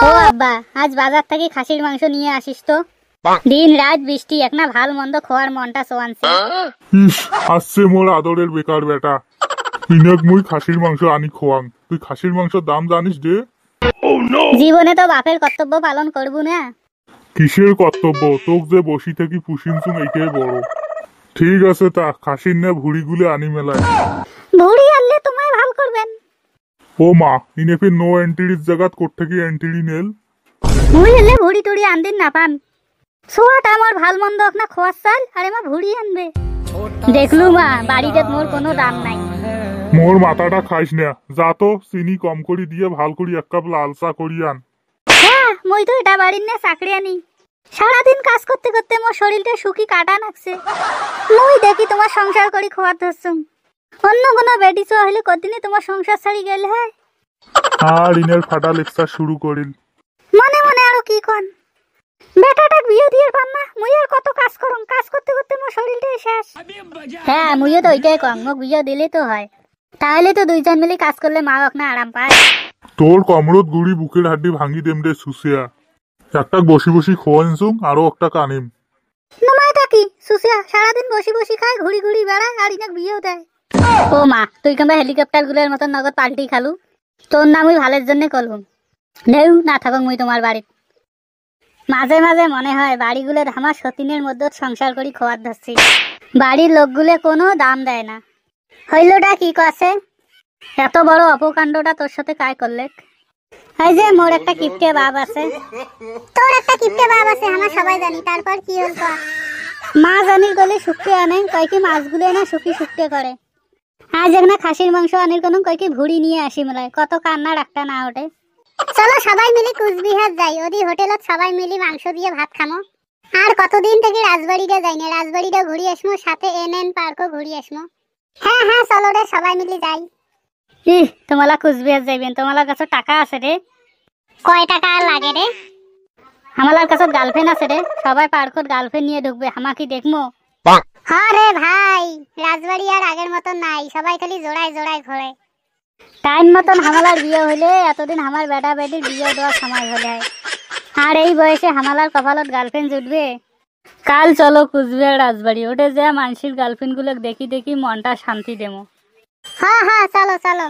ও আব্বা, আজ বাজার থেকে খাসির মাংস নিয়ে আসিস তো। দিন রাত বৃষ্টি, একটা ভাল মন্দ খাওয়ার মনটা সোয়ানছে। ইস, আসছে মোর আদরের বেকার বেটা। ইনাক মুই খাসির মাংস আনি খোয়াং। তুই খাসির মাংসের দাম জানিস রে? জীবনে তো বাপের কর্তব্য পালন করবো না। কিসের কর্তব্য? তোক যে বসি থেকে পুষিনছুং এইটাই বড়। ঠিক আছে, তা খাসির না ভুড়িগুলো আনি মেলায়। ভুড়ি আনলে তোমায় ভাল করবেন। ও মা, ইনে ফির নো এন্ট্রির জায়গাত কোট থেকে এন্ট্রি নেল। মুই হলে ভুড়ি টুড়ি আনদিন না পান। সোয়াটা আমার ভাল মন্দ না খোয়ার চাল, আর আমার ভুড়ি আনবে। দেখলু মা, বাড়িতে মোর কোনো দাম নাই। মোর মাথাটা খাইস না, যা তো চিনি কম করি দিয়ে ভাল করি এক কাপ লাল চা করি আন। হ্যাঁ, মই তো এটা বাড়ির না চাকরি আনি। সারাদিন কাজ করতে করতে মোর শরীরটা শুকি কাটা নাকছে। মুই দেখি তোমার সংসার করি খোয়ার ধরছুম। অন্য কোনো বেটি চোয়া হলে কদিনে তোমার সংসার ছাড়ি গেলে হয়। আর ইনের ফাটা লেকচার শুরু করিল। মনে মনে আরো কি কন, বেটাটার বিয়ে দিয়ে পান না। মুই আর কত কাজ করুম, কাজ করতে করতে মোর শরীরটাই শেষ। হ্যাঁ, মুইও তো ওইটাই কম, মোক বিয়ে দিলে তো হয়। তাহলে তো দুইজন মিলে কাজ করলে মা বাপ না আরাম পায়। তোর কমরত গুড়ি বুকের হাড্ডি ভাঙি দেম রে সুসিয়া। একটা বসি বসি খোয়াইছুং, আরো একটা কানিম। নমায় থাকি সুসিয়া সারাদিন বসি বসি খায়, ঘুরি ঘুরি বেড়ায়, আর ইনাক বিয়েও দেয়। ও মা, তুই কেমন হেলিকপ্টার গুলোর মতন নগদ পাল্টি খালু? তোর নাম ওই ভালের জন্য কলহুম। নেউ না থাকো মুই তোমার বাড়িত। মাঝে মাঝে মনে হয় বাড়িগুলোর আমার সতীনের মধ্যে সংসার করি খোয়ার ধরছি। বাড়ির লোকগুলো কোনো দাম দেয় না। হইলটা কি কছে? এত বড় অপকাণ্ডটা তোর সাথে কায় করলে? এই যে মোর একটা কিপটে বাপ আছে। তোর একটা কিপটে বাপ আছে আমরা সবাই জানি, তারপর কি হল? মা জানির গলে শুকতে আনে, কয়েকি মাছগুলো না শুকি শুকতে করে। আজ একটা খাসির মাংস আনির কোনো কয়েকি ভুড়ি নিয়ে আসি মেলায়, কত কান্না ডাকটা না ওঠে। চলো সবাই মিলে কুচবিহার যাই, ওদি হোটেলত সবাই মিলে মাংস দিয়ে ভাত খামো। আর কতদিন থেকে রাজবাড়িটা যাই না, রাজবাড়িটা ঘুরি আসমো, সাথে এনএন পার্কও ঘুরি আসমো। হ্যাঁ হ্যাঁ, চলো রে সবাই মিলে যাই। তোমালা কুচবিহার যাইবেন? তোমালার কাছে টাকা আছে রে? কয় টাকা লাগে রে? আমালার কাছে গার্লফ্রেন্ড আছে রে, সবাই পার্কত গার্লফ্রেন্ড নিয়ে ঢুকবে, আমাকে দেখমো। হ্যাঁ রে ভাই, রাজবাড়ি আর আগের মতন নাই, সবাই খালি জোড়ায় জোড়ায় ঘোরে। টাইম মতন হামালার বিয়ে হইলে এতদিন আমার বেটা বেটির বিয়ে দেওয়ার সময় হলে, আর এই বয়সে হামালার কপালত গার্লফ্রেন্ড জুটবে? কাল চলো কুচবিহার রাজবাড়ি, ওঠে যে মানুষের গার্লফ্রেন্ড গুলো দেখি দেখি মনটা শান্তি দেবো। হ্যাঁ হ্যাঁ, চলো চলো।